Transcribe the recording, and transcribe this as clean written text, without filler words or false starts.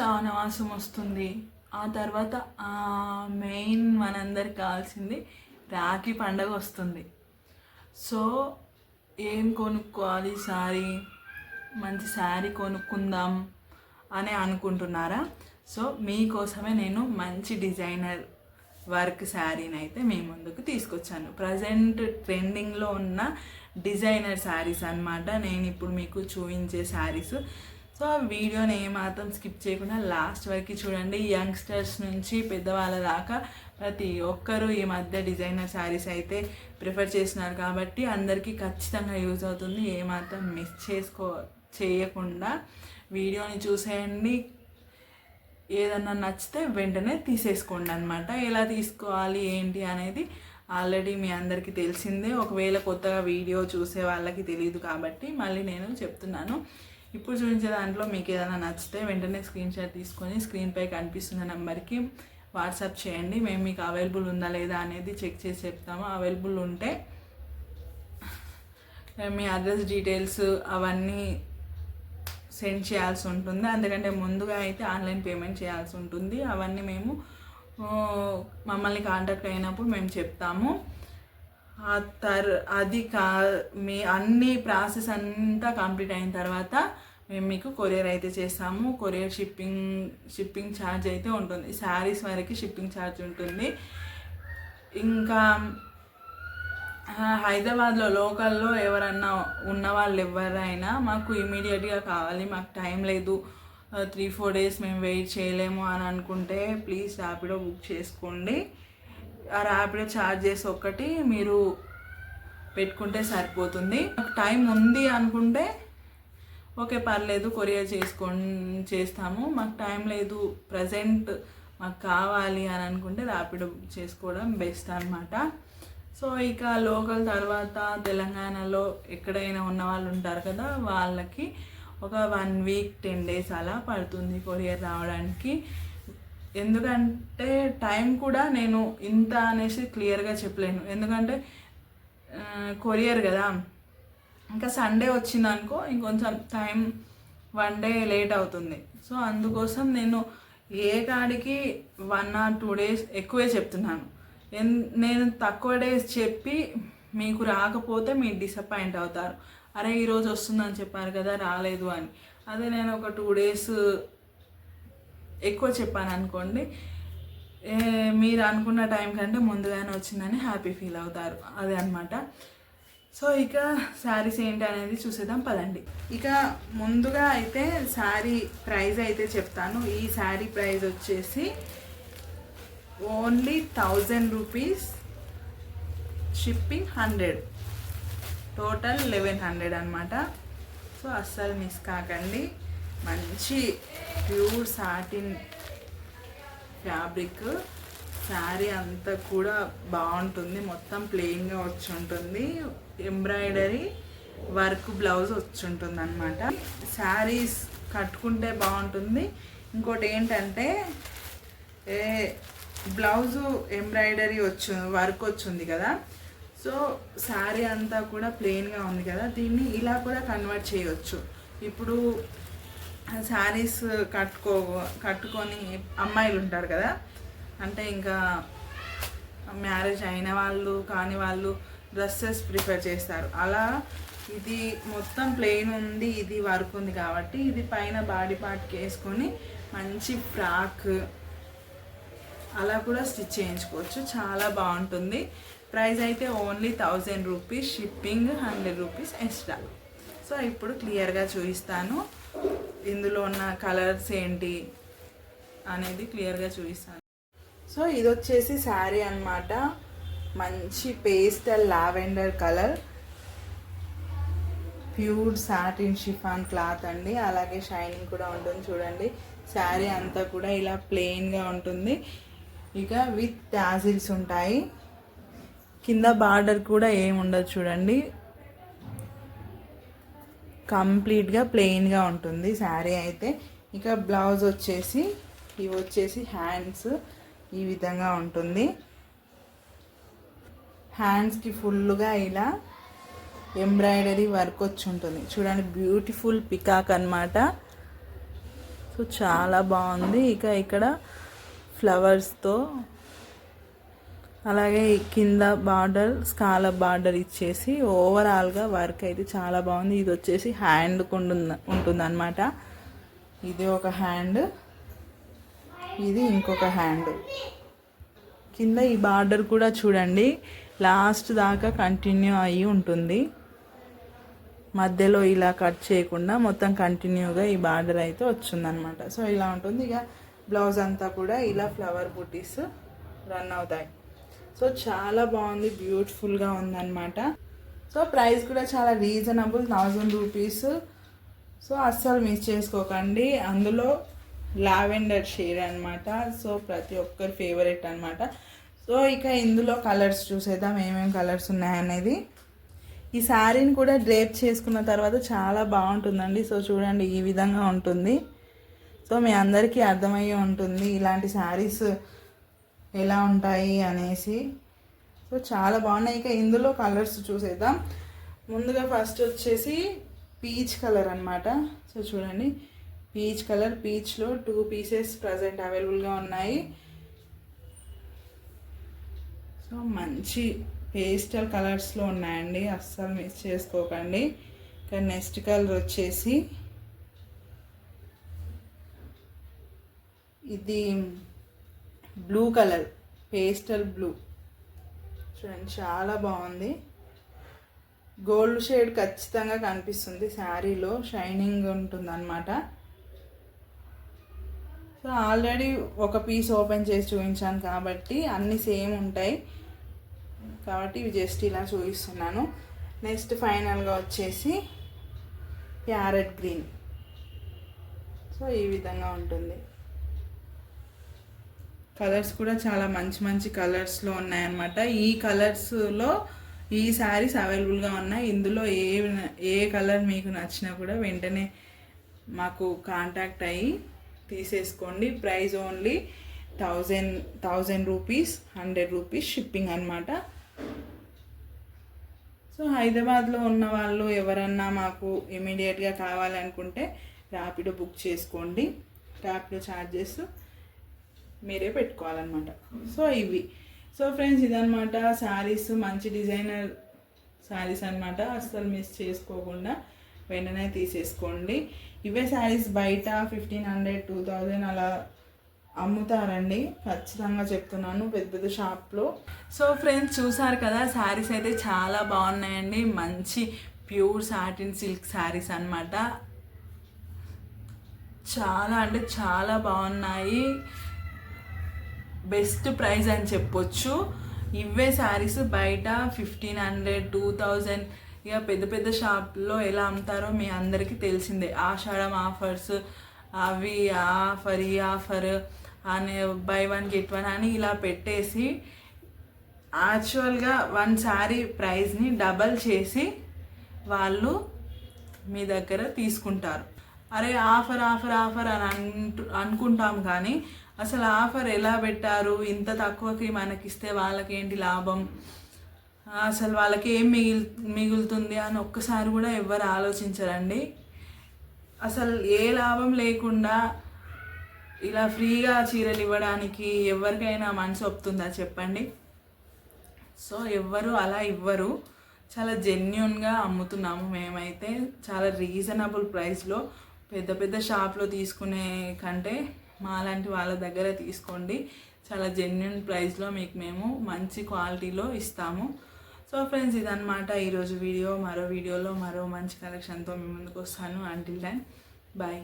శ్రావణమాసం వస్తుంది. ఆ తర్వాత మెయిన్ మనందరికి కావాల్సింది రాఖీ పండగ వస్తుంది. సో ఏం కొనుక్కోవాలి, మంచి శారీ కొనుక్కుందాం అని అనుకుంటున్నారా? సో మీకోసమే నేను మంచి డిజైనర్ వర్క్ శారీని అయితే మీ ముందుకు తీసుకొచ్చాను. ప్రజెంట్ ట్రెండింగ్లో ఉన్న డిజైనర్ శారీస్ అన్నమాట నేను ఇప్పుడు మీకు చూపించే శారీస్. సో ఆ వీడియోని ఏమాత్రం స్కిప్ చేయకుండా లాస్ట్ వరకు చూడండి. యంగ్స్టర్స్ నుంచి పెద్దవాళ్ళ దాకా ప్రతి ఒక్కరూ ఈ మధ్య డిజైనర్ శారీస్ అయితే ప్రిఫర్ చేస్తున్నారు కాబట్టి అందరికీ ఖచ్చితంగా యూజ్ అవుతుంది. ఏమాత్రం మిస్ చేయకుండా వీడియోని చూసేయండి. ఏదన్నా నచ్చితే వెంటనే తీసేసుకోండి అనమాట. ఎలా తీసుకోవాలి ఏంటి అనేది ఆల్రెడీ మీ అందరికీ తెలిసిందే. ఒకవేళ కొత్తగా వీడియో చూసే వాళ్ళకి తెలియదు కాబట్టి మళ్ళీ నేను చెప్తున్నాను. ఇప్పుడు చూపించే దాంట్లో మీకు ఏదైనా నచ్చితే వెంటనే స్క్రీన్ షాట్ తీసుకొని స్క్రీన్పై కనిపిస్తున్న నెంబర్కి వాట్సాప్ చేయండి. మేము మీకు అవైలబుల్ ఉందా లేదా అనేది చెక్ చేసి చెప్తాము. అవైలబుల్ ఉంటే మీ అడ్రస్ డీటెయిల్స్ అవన్నీ సెండ్ చేయాల్సి ఉంటుంది. అందుకంటే ముందుగా అయితే ఆన్లైన్ పేమెంట్ చేయాల్సి ఉంటుంది. అవన్నీ మేము మమ్మల్ని కాంటాక్ట్ అయినప్పుడు మేము చెప్తాము. అది మీ అన్ని ప్రాసెస్ అంతా కంప్లీట్ అయిన తర్వాత మేము మీకు కొరియర్ అయితే చేస్తాము. కొరియర్ షిప్పింగ్ ఛార్జ్ అయితే ఉంటుంది. శారీస్ వరకు షిప్పింగ్ ఛార్జ్ ఉంటుంది. ఇంకా హైదరాబాద్లో లోకల్లో ఎవరన్నా ఉన్న వాళ్ళు ఎవరైనా మాకు ఇమీడియట్గా కావాలి, మాకు టైం లేదు, 3-4 days మేము వెయిట్ చేయలేము అని అనుకుంటే ప్లీజ్ ర్యాపిడో బుక్ చేసుకోండి. ఆ ర్యాపిడో ఛార్జెస్ ఒక్కటి మీరు పెట్టుకుంటే సరిపోతుంది. మాకు టైం ఉంది అనుకుంటే ఓకే పర్లేదు కొరియర్ చేస్తాము. మాకు టైం లేదు ప్రజెంట్ మాకు కావాలి అని అనుకుంటే ర్యాపిడో బుక్ చేసుకోవడం బెస్ట్ అనమాట. సో ఇక లోకల్ తర్వాత తెలంగాణలో ఎక్కడైనా ఉన్న వాళ్ళు ఉంటారు కదా, వాళ్ళకి ఒక 1 week 10 days అలా పడుతుంది కొరియర్ రావడానికి. ఎందుకంటే టైం కూడా నేను ఇంత అనేసి క్లియర్గా చెప్పలేను. ఎందుకంటే కొరియర్ కదా, ఇంకా సండే వచ్చిందనుకో ఇంకొంచెం టైం 1 day లేట్ అవుతుంది. సో అందుకోసం నేను ఏ కాడికి 1 or 2 days ఎక్కువే చెప్తున్నాను. నేను తక్కువ డేస్ చెప్పి మీకు రాకపోతే మీరు డిసప్పాయింట్ అవుతారు. అరే ఈరోజు వస్తుందని చెప్పారు కదా రాలేదు అని. అదే నేను ఒక 2 days ఎక్కువ చెప్పాను అనుకోండి, మీరు అనుకున్న టైం కంటే ముందుగానే వచ్చిందని హ్యాపీ ఫీల్ అవుతారు. అదే అనమాట. సో ఇక శారీస్ ఏంటి అనేది చూసేద్దాం పదండి. ఇక ముందుగా అయితే శారీ ప్రైస్ అయితే చెప్తాను. ఈ శారీ ప్రైస్ వచ్చేసి ఓన్లీ 1000 rupees, షిప్పింగ్ 100, టోటల్ 1100 అనమాట. సో అస్సలు మిస్ కాకండి. మంచి ప్యూర్ సాటిన్ ఫ్యాబ్రిక్ శారీ అంతా కూడా బాగుంటుంది. మొత్తం ప్లెయిన్గా వచ్చి ఉంటుంది. ఎంబ్రాయిడరీ వర్క్ బ్లౌజ్ వచ్చి ఉంటుంది అనమాట. శారీస్ కట్టుకుంటే బాగుంటుంది. ఇంకోటి ఏంటంటే బ్లౌజు ఎంబ్రాయిడరీ వర్క్ వచ్చింది కదా. సో శారీ అంతా కూడా ప్లెయిన్గా ఉంది కదా, దీన్ని ఇలా కూడా కన్వర్ట్ చేయవచ్చు. ఇప్పుడు శారీస్ కట్టుకొని అమ్మాయిలు ఉంటారు కదా, అంటే ఇంకా మ్యారేజ్ అయిన వాళ్ళు కాని వాళ్ళు డ్రెస్సెస్ ప్రిఫర్ చేస్తారు. అలా ఇది మొత్తం ప్లెయిన్ ఉంది, ఇది వర్క్ ఉంది కాబట్టి ఇది పైన బాడీ పార్ట్కి వేసుకొని మంచి ఫ్రాక్ అలా కూడా స్టిచ్ చేయించుకోవచ్చు. చాలా బాగుంటుంది. ప్రైస్ అయితే only 1000 rupees, shipping 100 rupees extra. So ఇప్పుడు క్లియర్గా చూపిస్తాను. ఇందులో ఉన్న కలర్స్ ఏంటి అనేది క్లియర్గా చూపిస్తాను. సో ఇది వచ్చేసి శారీ అన్నమాట. మంచి pastel lavender colour, pure satin chiffon cloth అండి. అలాగే షైనింగ్ కూడా ఉంటుంది. చూడండి శారీ అంతా కూడా ఇలా ప్లెయిన్గా ఉంటుంది. ఇక విత్ టాజిల్స్ ఉంటాయి. కింద బార్డర్ కూడా ఏమి ఉండదు. చూడండి కంప్లీట్గా ప్లెయిన్గా ఉంటుంది శారీ అయితే. ఇక బ్లౌజ్ వచ్చేసి ఇవి వచ్చేసి హ్యాండ్స్ ఈ విధంగా ఉంటుంది. హ్యాండ్స్కి ఫుల్గా ఇలా ఎంబ్రాయిడరీ వర్క్ వచ్చి ఉంటుంది. చూడండి బ్యూటిఫుల్ పికాక్ అన్నమాట. సో చాలా బాగుంది. ఇక ఇక్కడ ఫ్లవర్స్తో, అలాగే కింద బార్డర్ స్కాలప్ బార్డర్ ఇచ్చేసి ఓవరాల్గా వర్క్ అయితే చాలా బాగుంది. ఇది వచ్చేసి హ్యాండ్ ఉంటుందన్నమాట. ఇది ఒక హ్యాండ్, ఇది ఇంకొక హ్యాండ్. కింద ఈ బార్డర్ కూడా చూడండి లాస్ట్ దాకా కంటిన్యూ అయ్యి ఉంటుంది. మధ్యలో ఇలా కట్ చేయకుండా మొత్తం కంటిన్యూగా ఈ బార్డర్ అయితే వచ్చిందనమాట. సో ఇలా ఉంటుంది. ఇక బ్లౌజ్ అంతా కూడా ఇలా ఫ్లవర్ బుటీస్ రన్ అవుతాయి. సో చాలా బాగుంది, బ్యూటిఫుల్గా ఉందన్నమాట. సో ప్రైస్ కూడా చాలా రీజనబుల్, 1000 రూపీస్. సో అస్సలు మిస్ చేసుకోకండి. అందులో లావెండర్ షేడ్ అనమాట. సో ప్రతి ఒక్కరి ఫేవరెట్ అనమాట. సో ఇక ఇందులో కలర్స్ చూసేద్దాం, ఏమేమి కలర్స్ ఉన్నాయనేది. ఈ శారీని కూడా డ్రేప్ చేసుకున్న తర్వాత చాలా బాగుంటుందండి. సో చూడండి ఈ విధంగా ఉంటుంది. సో మీ అందరికీ అర్థమయ్యే ఉంటుంది ఇలాంటి శారీస్ ఎలా ఉంటాయి అనేసి. సో చాలా బాగున్నాయి. ఇక ఇందులో కలర్స్ చూసేద్దాం. ముందుగా ఫస్ట్ వచ్చేసి పీచ్ కలర్ అనమాట. సో చూడండి పీచ్ కలర్. పీచ్లో 2 పీసెస్ ప్రజెంట్ అవైలబుల్గా ఉన్నాయి. సో మంచి పేస్టల్ కలర్స్లో ఉన్నాయండి, అస్సలు మిస్ చేసుకోకండి. ఇక నెక్స్ట్ కలర్ వచ్చేసి ఇది బ్లూ కలర్, పేస్టల్ బ్లూ. చూడండి చాలా బాగుంది. గోల్డ్ షేడ్ ఖచ్చితంగా కనిపిస్తుంది శారీలో, షైనింగ్ ఉంటుంది అన్నమాట. సో ఆల్రెడీ ఒక పీస్ ఓపెన్ చేసి చూపించాను కాబట్టి అన్నీ సేమ్ ఉంటాయి కాబట్టి ఇవి జస్ట్ ఇలా చూపిస్తున్నాను. నెక్స్ట్ ఫైనల్గా వచ్చేసి ప్యారెట్ గ్రీన్. సో ఈ విధంగా ఉంటుంది. కలర్స్ కూడా చాలా మంచి మంచి కలర్స్లో ఉన్నాయన్నమాట. ఈ కలర్స్లో ఈ శారీస్ అవైలబుల్గా ఉన్నాయి. ఇందులో ఏ కలర్ మీకు నచ్చినా కూడా వెంటనే మాకు కాంటాక్ట్ అయ్యి తీసేసుకోండి. Price only 1000 rupees, 100 rupees shipping అనమాట. సో హైదరాబాద్లో ఉన్న వాళ్ళు ఎవరన్నా మాకు ఇమీడియట్గా కావాలనుకుంటే ర్యాపిడో బుక్ చేసుకోండి. ర్యాపిడో ఛార్జెస్ మీరే పెట్టుకోవాలన్నమాట. సో ఇవి. సో ఫ్రెండ్స్ ఇదనమాట శారీస్, మంచి డిజైనర్ శారీస్ అనమాట. అస్సలు మిస్ చేసుకోకుండా వెంటనే తీసేసుకోండి. ఇవే శారీస్ బయట 1500, 2000 అలా అమ్ముతారండి, ఖచ్చితంగా చెప్తున్నాను, పెద్ద పెద్ద షాప్లో. సో ఫ్రెండ్స్ చూసారు కదా, శారీస్ అయితే చాలా బాగున్నాయండి. మంచి ప్యూర్ సాటిన్ సిల్క్ శారీస్ అనమాట. చాలా అంటే చాలా బాగున్నాయి. బెస్ట్ ప్రైస్ అని చెప్పొచ్చు. ఇవే శారీస్ బయట 1500, 2000 ఇక పెద్ద పెద్ద షాప్లో ఎలా అమ్ముతారో మీ అందరికీ తెలిసిందే. ఆషాఢం ఆఫర్స్, అవి ఆఫర్ ఈ ఆఫర్ అని బై 1 get 1 అని ఇలా పెట్టేసి యాక్చువల్గా 1 శారీ ప్రైస్ని డబల్ చేసి వాళ్ళు మీ దగ్గర తీసుకుంటారు. అరే ఆఫర్ ఆఫర్ ఆఫర్ అని అనుకుంటాం కానీ అసలు ఆఫర్ ఎలా పెట్టారు, ఇంత తక్కువకి మనకిస్తే వాళ్ళకేంటి లాభం, అసలు వాళ్ళకి ఏం మిగులుతుంది అని ఒక్కసారి కూడా ఎవ్వరు ఆలోచించరండి. అసలు ఏ లాభం లేకుండా ఇలా ఫ్రీగా చీరలు ఇవ్వడానికి ఎవరికైనా మనసు ఒప్పుతుందా చెప్పండి? సో ఎవ్వరు అలా ఇవ్వరు. చాలా జెన్యూన్గా అమ్ముతున్నాము మేమైతే, చాలా రీజనబుల్ ప్రైస్లో. పెద్ద పెద్ద షాప్లో తీసుకునే కంటే మాలాంటి వాళ్ళ దగ్గర తీసుకోండి. చాలా జెన్యూన్ ప్రైస్లో మీకు మేము మంచి క్వాలిటీలో ఇస్తాము. సో ఫ్రెండ్స్ ఇదన్నమాట ఈరోజు వీడియో. మరో వీడియోలో మరో మంచి కలెక్షన్తో మీ ముందుకు వస్తాను. Until then bye.